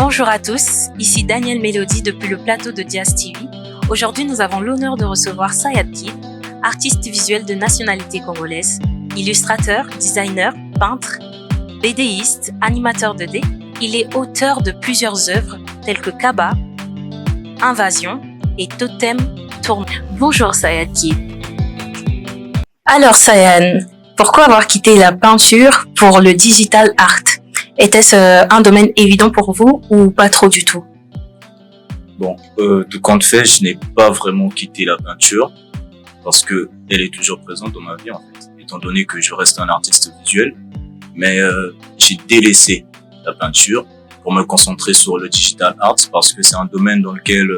Bonjour à tous, ici Daniel Mélodie depuis le plateau de Diaz TV. Aujourd'hui, nous avons l'honneur de recevoir Sayad Kid, artiste visuel de nationalité congolaise, illustrateur, designer, peintre, BDiste, animateur 2D. Il est auteur de plusieurs œuvres telles que Kaba, Invasion et Totem Tourne. Bonjour Sayad Kid. Alors Sayad, pourquoi avoir quitté la peinture pour le digital art? Était-ce un domaine évident pour vous ou pas trop du tout? Bon, de compte fait, je n'ai pas vraiment quitté la peinture parce que elle est toujours présente dans ma vie en fait, étant donné que je reste un artiste visuel. Mais j'ai délaissé la peinture pour me concentrer sur le digital art parce que c'est un domaine dans lequel,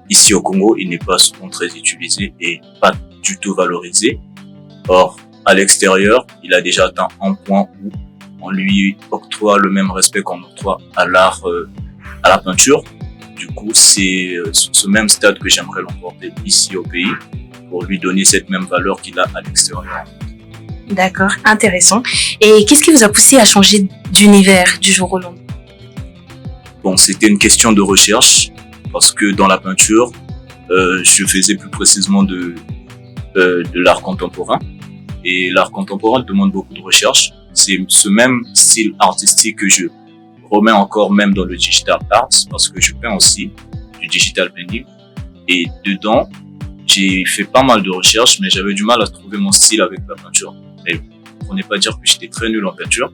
ici au Congo, il n'est pas souvent très utilisé et pas du tout valorisé. Or, à l'extérieur, il a déjà atteint un point où on lui octroie le même respect qu'on octroie à l'art, à la peinture. Du coup, c'est sur ce même stade que j'aimerais l'emporter ici au pays pour lui donner cette même valeur qu'il a à l'extérieur. D'accord, intéressant. Et qu'est-ce qui vous a poussé à changer d'univers du jour au lendemain? Bon, c'était une question de recherche parce que dans la peinture, je faisais plus précisément de l'art contemporain. Et l'art contemporain demande beaucoup de recherche. C'est ce même style artistique que je remets encore même dans le digital art parce que je peins aussi du digital painting. Et dedans, j'ai fait pas mal de recherches, mais j'avais du mal à trouver mon style avec la peinture. Mais pour ne pas dire que j'étais très nul en peinture,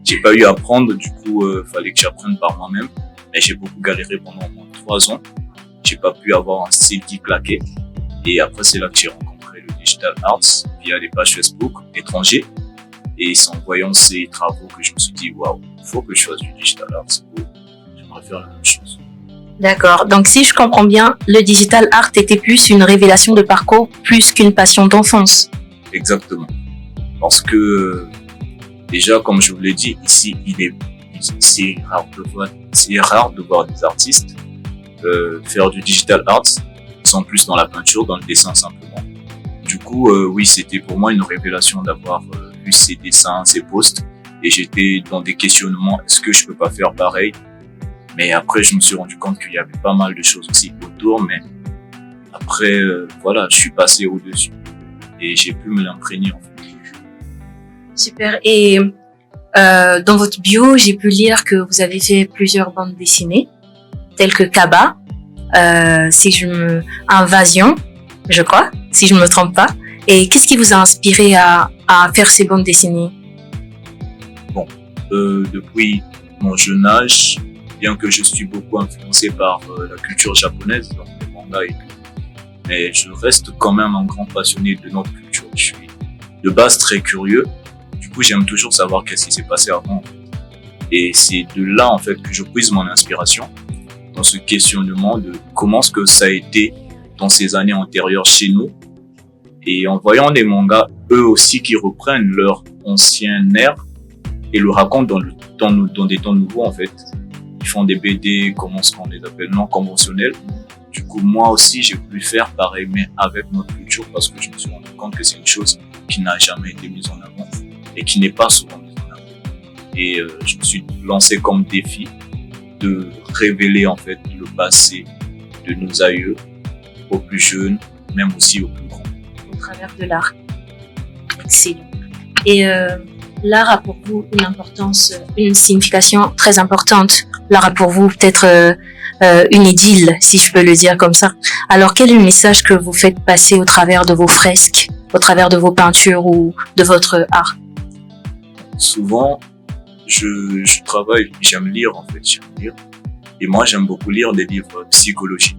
j'ai pas eu à apprendre, du coup, fallait que j'apprenne par moi-même. Mais j'ai beaucoup galéré pendant au moins 3 ans. J'ai pas pu avoir un style qui claquait. Et après, c'est là que j'ai rencontré le digital art via les pages Facebook étrangers. Et c'est en voyant ces travaux que je me suis dit, waouh, il faut que je fasse du digital art. J'aimerais faire la même chose. D'accord. Donc, si je comprends bien, le digital art était plus une révélation de parcours, plus qu'une passion d'enfance. Exactement. Parce que, déjà, comme je vous l'ai dit, ici, c'est rare de voir des artistes faire du digital art, sans plus dans la peinture, dans le dessin simplement. Du coup, oui, c'était pour moi une révélation d'avoir vu ces dessins, ces posts, et j'étais dans des questionnements, est-ce que je peux pas faire pareil? Mais après, je me suis rendu compte qu'il y avait pas mal de choses aussi autour, mais après, voilà, je suis passé au-dessus et j'ai pu me l'imprégner en fait. Super. Et dans votre bio, j'ai pu lire que vous avez fait plusieurs bandes dessinées, telles que Kaba, Invasion, je crois, si je ne me trompe pas. Et qu'est-ce qui vous a inspiré à faire ces bandes dessinées? Bon, depuis mon jeune âge, bien que je suis beaucoup influencé par la culture japonaise, donc les mangas et tout, mais je reste quand même un grand passionné de notre culture. Je suis de base très curieux, du coup j'aime toujours savoir qu'est-ce qui s'est passé avant. Et c'est de là en fait que je puise mon inspiration dans ce questionnement de comment est-ce que ça a été dans ces années antérieures chez nous. Et en voyant des mangas, eux aussi, qui reprennent leur ancien air et le racontent dans des temps nouveaux, en fait. Ils font des BD, comment est-ce qu'on les appelle, non conventionnels. Du coup, moi aussi, j'ai voulu faire pareil, mais avec notre culture, parce que je me suis rendu compte que c'est une chose qui n'a jamais été mise en avant et qui n'est pas souvent mise en avant. Et je me suis lancé comme défi de révéler, en fait, le passé de nos aïeux aux plus jeunes, même aussi aux plus grands. Au travers de l'art. Excellent. Et l'art a pour vous une importance, une signification très importante. L'art a pour vous peut-être une idylle, si je peux le dire comme ça. Alors, quel est le message que vous faites passer au travers de vos fresques, au travers de vos peintures ou de votre art? Souvent, je travaille, j'aime lire en fait, j'aime lire. Et moi, j'aime beaucoup lire des livres psychologiques.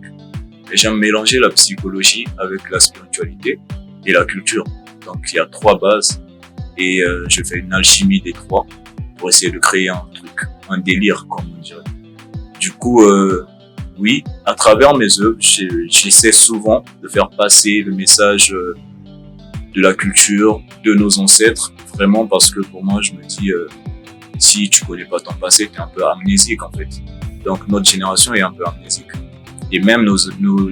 Et j'aime mélanger la psychologie avec la spiritualité et la culture. Donc, il y a 3 bases et je fais une alchimie des 3 pour essayer de créer un truc, un délire, comme on dirait. Du coup, oui, à travers mes œuvres, j'essaie souvent de faire passer le message de la culture, de nos ancêtres, vraiment parce que pour moi, je me dis, si tu connais pas ton passé, t'es un peu amnésique en fait. Donc, notre génération est un peu amnésique. Et même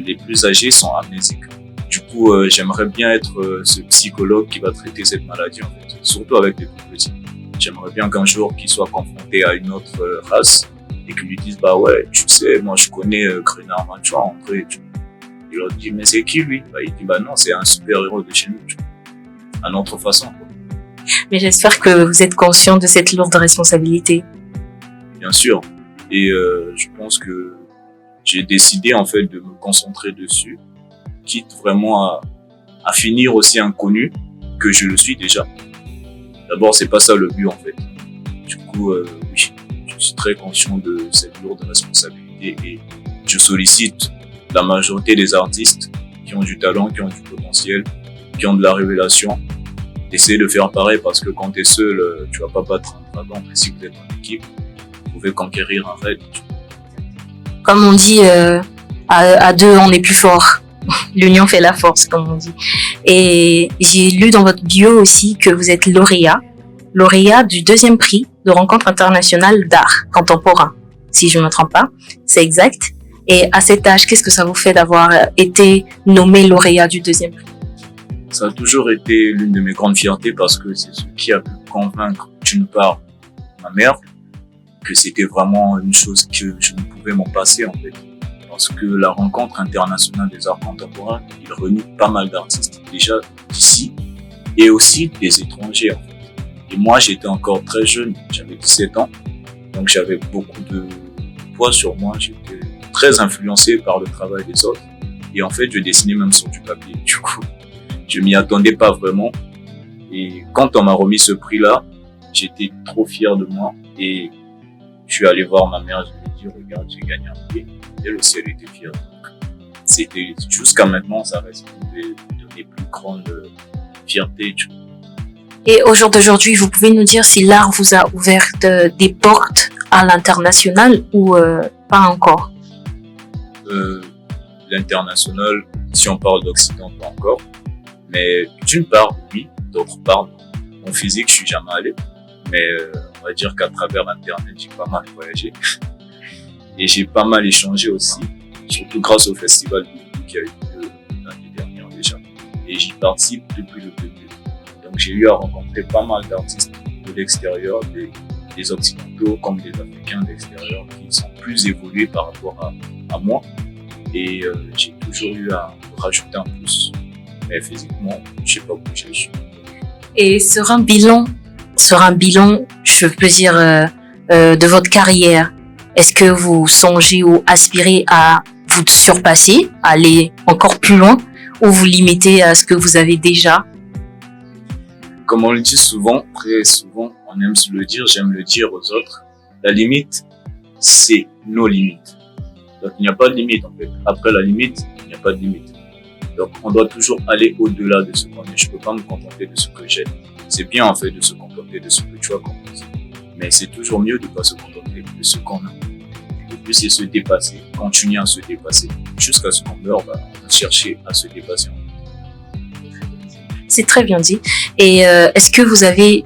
les plus âgés sont amnésiques. Du coup, j'aimerais bien être ce psychologue qui va traiter cette maladie, en fait, surtout avec les plus petits. J'aimerais bien qu'un jour qu'ils soient confrontés à une autre race et qui lui disent bah ouais, tu sais, moi je connais Grenard Mantua, André. Il leur dit mais c'est qui lui? Bah, il dit bah non, c'est un super-héros de chez nous, à notre façon, quoi. Mais j'espère que vous êtes conscient de cette lourde responsabilité. Bien sûr. Et je pense que j'ai décidé en fait de me concentrer dessus, quitte vraiment à finir aussi inconnu que je le suis déjà. D'abord, c'est pas ça le but en fait. Du coup, oui, je suis très conscient de cette lourde responsabilité et je sollicite la majorité des artistes qui ont du talent, qui ont du potentiel, qui ont de la révélation, d'essayer de faire pareil parce que quand tu es seul, tu vas pas battre un dragon. Mais si vous êtes en équipe, vous pouvez conquérir un raid. Comme on dit, à deux, on est plus fort. L'union fait la force, comme on dit. Et j'ai lu dans votre bio aussi que vous êtes lauréat du 2e prix de rencontre internationale d'art contemporain, si je ne me trompe pas. C'est exact. Et à cet âge, qu'est-ce que ça vous fait d'avoir été nommé lauréat du 2e prix? Ça a toujours été l'une de mes grandes fiertés parce que c'est ce qui a pu convaincre, d'une part, ma mère, que c'était vraiment une chose que je ne pouvais m'en passer, en fait. Parce que la rencontre internationale des arts contemporains, il réunit pas mal d'artistes déjà d'ici et aussi des étrangers, en fait. Et moi, j'étais encore très jeune, j'avais 17 ans, donc j'avais beaucoup de poids sur moi, j'étais très influencé par le travail des autres. Et en fait, je dessinais même sur du papier. Du coup, je m'y attendais pas vraiment. Et quand on m'a remis ce prix-là, j'étais trop fier de moi. Et je suis allé voir ma mère, je lui ai dit, regarde, j'ai gagné un prix. Elle aussi, elle était fière. C'était, jusqu'à maintenant, ça reste une de mes plus grandes fiertés. Et au jour d'aujourd'hui, vous pouvez nous dire si l'art vous a ouvert des portes à l'international ou pas encore? L'international, si on parle d'Occident, pas encore. Mais d'une part, oui, d'autre part, non. En physique, je suis jamais allé. Mais on va dire qu'à travers Internet, j'ai pas mal voyagé. Et j'ai pas mal échangé aussi, surtout grâce au festival qui a eu lieu l'année dernière déjà. Et j'y participe depuis le début. Donc j'ai eu à rencontrer pas mal d'artistes de l'extérieur, des Occidentaux comme des Africains de l'extérieur qui sont plus évolués par rapport à moi. Et j'ai toujours eu à rajouter un plus. Mais physiquement, je sais pas bouger. Et sur un bilan, je peux dire, de votre carrière, est-ce que vous songez ou aspirez à vous surpasser, à aller encore plus loin, ou vous limitez à ce que vous avez déjà? Comme on le dit souvent, très souvent, on aime se le dire, j'aime le dire aux autres, la limite, c'est nos limites. Donc il n'y a pas de limite en fait. Après la limite, il n'y a pas de limite. Donc on doit toujours aller au-delà de ce qu'on est. Je ne peux pas me contenter de ce que j'ai. C'est bien en fait de se contenter de ce que tu as commencé. Mais c'est toujours mieux de ne pas se contenter de ce qu'on a. Le but c'est se dépasser, continuer à se dépasser. Jusqu'à ce qu'on meure, on va chercher à se dépasser. C'est très bien dit. Et est-ce que vous avez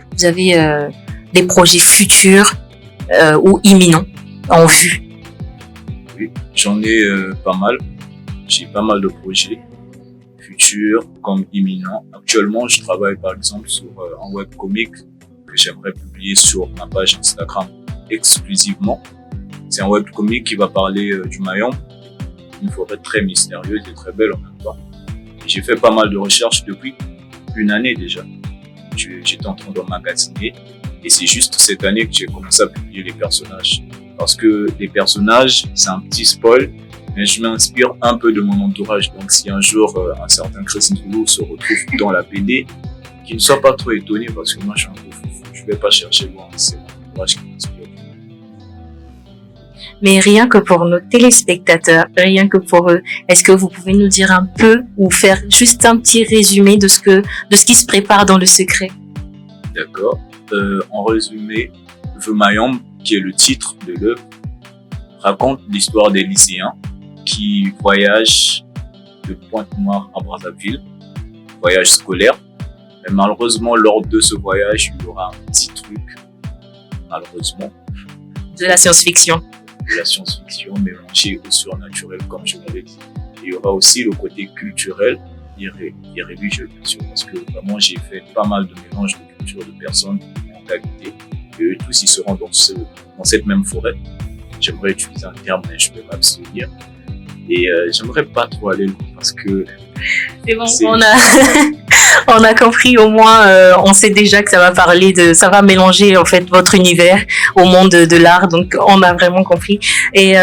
des projets futurs ou imminents en vue? Oui, j'en ai pas mal. J'ai pas mal de projets futurs comme imminents. Actuellement, je travaille par exemple sur un webcomic que j'aimerais publier sur ma page Instagram exclusivement. C'est un webcomic qui va parler du Mayombe, une forêt très mystérieuse et très belle en même temps. Et j'ai fait pas mal de recherches depuis une année déjà. J'étais en train d'emmagasiner et c'est juste cette année que j'ai commencé à publier les personnages. Parce que les personnages, c'est un petit spoil, mais je m'inspire un peu de mon entourage. Donc si un jour un certain Chris Ndoulou se retrouve dans la BD, qu'il ne soit pas trop étonné parce que moi je suis un peu fou. Je ne vais pas chercher loin, c'est mon entourage qui m'inspire. Mais rien que pour nos téléspectateurs, rien que pour eux, est-ce que vous pouvez nous dire un peu ou faire juste un petit résumé de ce qui se prépare dans le secret? D'accord. En résumé, The Mayombe, qui est le titre de l'œuvre, raconte l'histoire des lycéens qui voyagent de Pointe-Noire à Brazzaville, voyage scolaire. Mais malheureusement, lors de ce voyage, il y aura un petit truc, malheureusement. De la science-fiction. De la science-fiction mélangée au surnaturel, comme je l'avais dit. Il y aura aussi le côté culturel et religieux, bien sûr, parce que vraiment, j'ai fait pas mal de mélanges de cultures, de personnes, de mentalités, et eux tous, ils seront dans cette même forêt. j'aimerais utiliser un terme, mais je vais m'abstenir. Et j'aimerais pas trop aller loin parce que c'est bon, on a compris au moins, on sait déjà que ça va mélanger en fait votre univers au monde de l'art, donc on a vraiment compris. Et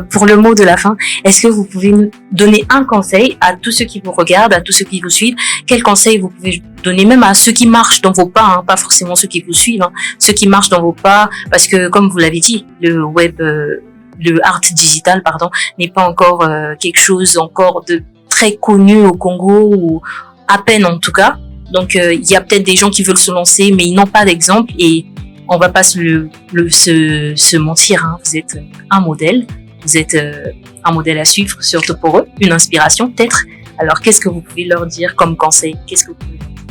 pour le mot de la fin, est-ce que vous pouvez nous donner un conseil à tous ceux qui vous regardent, à tous ceux qui vous suivent? Quel conseil vous pouvez donner même à ceux qui marchent dans vos pas, hein, pas forcément ceux qui vous suivent, hein, ceux qui marchent dans vos pas, parce que comme vous l'avez dit, le art digital, pardon, n'est pas encore quelque chose encore de très connu au Congo, ou à peine en tout cas. Donc il y a peut-être des gens qui veulent se lancer, mais ils n'ont pas d'exemple, et on va pas se mentir, hein, vous êtes un modèle, vous êtes un modèle à suivre, surtout pour eux, une inspiration peut-être. Alors qu'est-ce que vous pouvez leur dire comme conseil? Qu'est-ce que vous pouvez leur dire?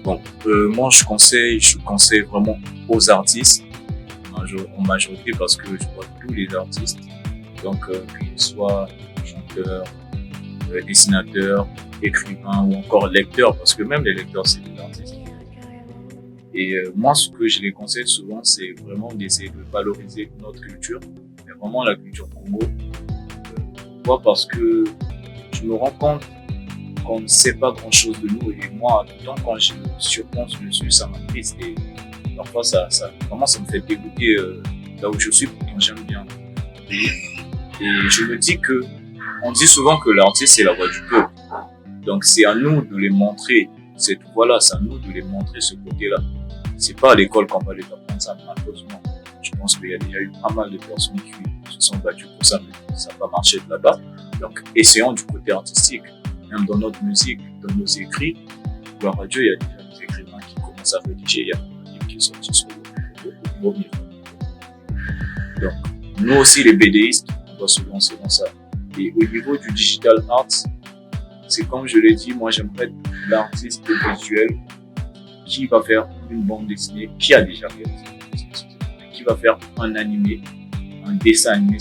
Bon, moi je conseille vraiment aux artistes en majorité, parce que je vois tous les artistes, donc qu'ils soient chanteurs, dessinateurs, écrivains ou encore lecteurs, parce que même les lecteurs c'est des artistes. Et moi ce que je les conseille souvent, c'est vraiment d'essayer de valoriser notre culture, mais vraiment la culture Congo. Pourquoi? Parce que je me rends compte qu'on ne sait pas grand chose de nous, et moi tout le temps quand je surpense dessus, ça m'attriste, et parfois ça me fait dégoûter là où je suis, pourtant j'aime bien. Et je me dis que on dit souvent que l'artiste c'est la voix du peuple, donc c'est à nous de les montrer, c'est à nous de les montrer ce côté-là. C'est pas à l'école qu'on va les apprendre ça, malheureusement. Je pense qu'il y a déjà eu pas mal de personnes qui se sont battues pour ça, mais ça n'a pas marché de là-bas. Donc essayons du côté artistique, même dans notre musique, dans nos écrits. Gloire à Dieu, il y a déjà des écrivains qui commencent à rédiger, il y a un livre qui est sorti sur le mot. Donc nous aussi les BDistes, on doit se lancer dans ça. Et au niveau du digital art, c'est comme je l'ai dit, moi j'aimerais l'artiste visuel qui va faire une bande dessinée, qui a déjà réalisé, qui va faire un animé, un dessin animé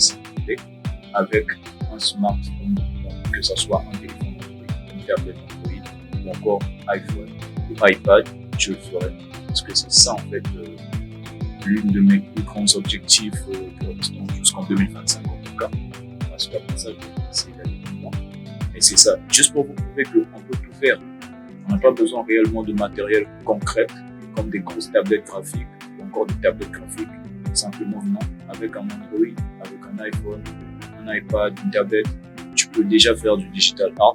avec un smartphone, donc que ce soit un téléphone Android, une tablette Android ou encore iPhone ou iPad, je le ferai. Parce que c'est ça en fait l'une de mes plus grands objectifs pour l'instant, jusqu'en 2025 en tout cas. Parce qu'après ça, je vais essayer d'aller plus loin. Et c'est ça, juste pour vous prouver qu'on peut tout faire. On n'a pas besoin réellement de matériel concret, comme des grosses tablettes graphiques ou encore des tablettes graphiques. Simplement, non. Avec un Android, avec un iPhone, un iPad, une tablette, tu peux déjà faire du digital art.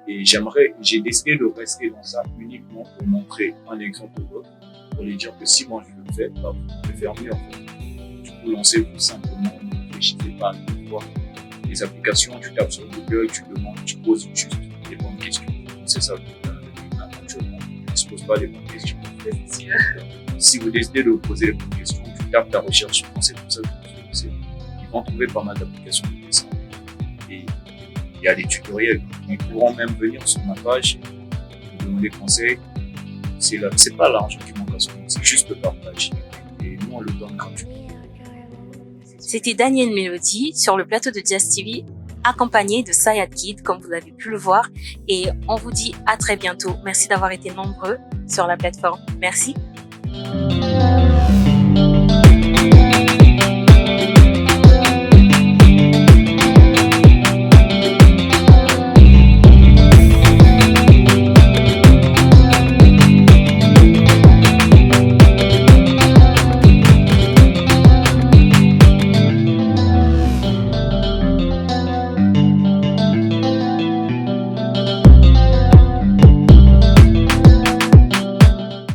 Et j'ai décidé de rester dans ça uniquement pour montrer un exemple aux autres, pour les dire que si moi je le fais, bah, vous pouvez faire mieux en fait. Tu peux lancer tout simplement, ne réfléchissez pas à deux fois. Les applications, tu tapes sur Google, tu demandes, tu poses juste les bonnes questions. C'est ça que actuellement. Ne se pose pas les bonnes questions. Si vous décidez de vous poser les bonnes questions, tu tapes ta recherche, c'est comme ça que vous pouvez. Ils vont trouver pas mal d'applications de dessin. Et il y a des tutoriels. Ils pourront même venir sur ma page, vous demander des conseils. C'est pas l'argent qui manque à ce moment, c'est juste le partage. Et nous, on le donne gratuitement. C'était Daniel Melody sur le plateau de Jazz TV, accompagné de Sayad Kid, comme vous avez pu le voir. Et on vous dit à très bientôt. Merci d'avoir été nombreux sur la plateforme. Merci.